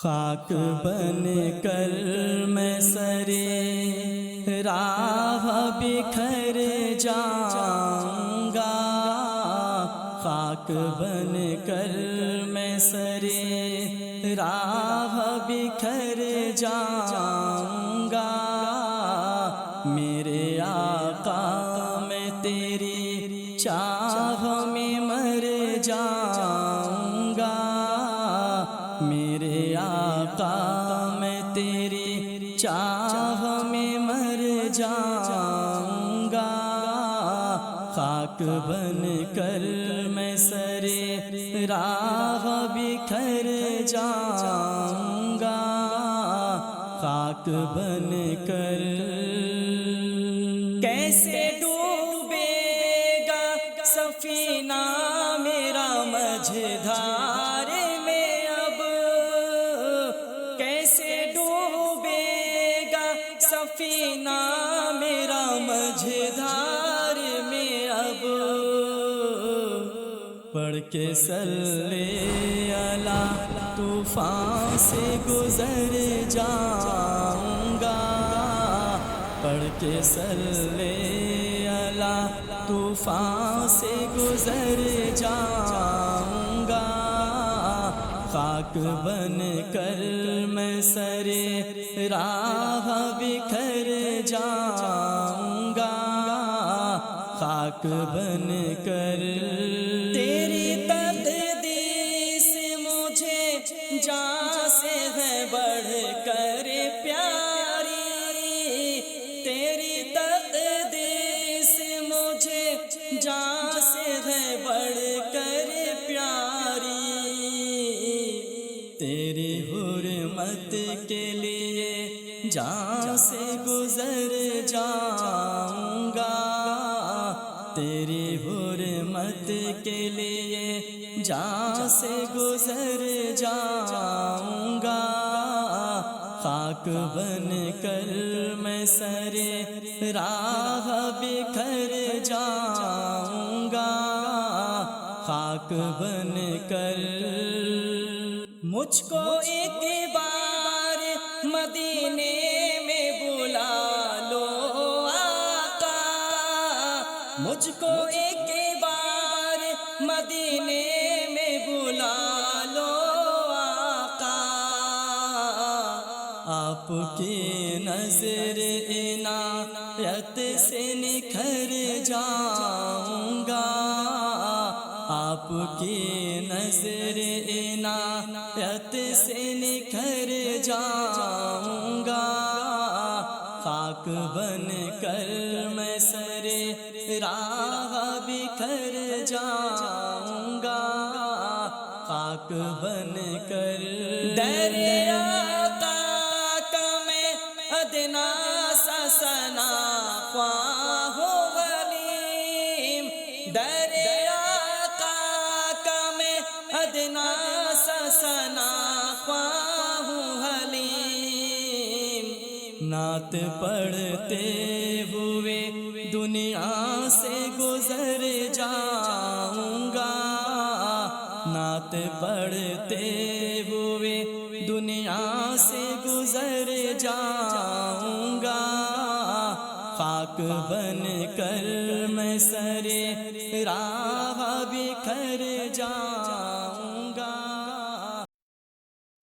خاک بن کر میں سرے راہ بکھر جاؤں گا، خاک بن کر میں سرے راہ بکھر جاؤں گا، میرے آقا میں تیری چاہ میں مر جاؤں گا، میرے آقا میں تیری چاہ میں مر جاؤں گا، خاک بن کر میں سرے راہ بکھر جاؤں گا، خاک بن کر۔ کیسے ڈوبے گا سفینہ میرا مجھدھار میں اب، کیسے ڈوبے گا سفینہ میرا مجھدھار میں اب، پڑھ کے صلی علی طوفان سے گزر جاؤں گا، پڑھ کے صلی علی طوفان سے گزر جاؤں گا، خاک بن کر میں سرے راہ بکھر جاؤں گا، خاک بن کر۔ تیری تقدیس مجھے جان سے ہے بڑھ کر پیاری، تیری تقدیس مجھے جان سے ہے بڑھ کر پیاری، تیری حرمت کے لیے جان سے گزر جاؤں گا، تیری حرمت کے لیے جان سے گزر جاؤں گا، خاک بن کر میں سرے راہ بکھر جاؤں گا، خاک بن کر۔ مجھ کو ایک بار مدینے میں بلا لو آقا، مجھ کو ایک بار مدینے میں بلا لو آقا، آپ کی نظر عنایت سے نکھر جاؤں گا، آپ کی نظر عنایت سے نکھر جاؤں گا، خاک بن کر میں سرے راہ بکھر جاؤں گا، خاک بن کر۔ در آقا کا میں ادنا سا ثنا خواہ ہوں غلیم، در آقا کا میں ادنا سا ثنا خواہ ہوں حلیم، نعت پڑھتے ہوئے دنیا سے گزر جاؤں گا، نعت پڑھتے ہوئے دنیا سے گزر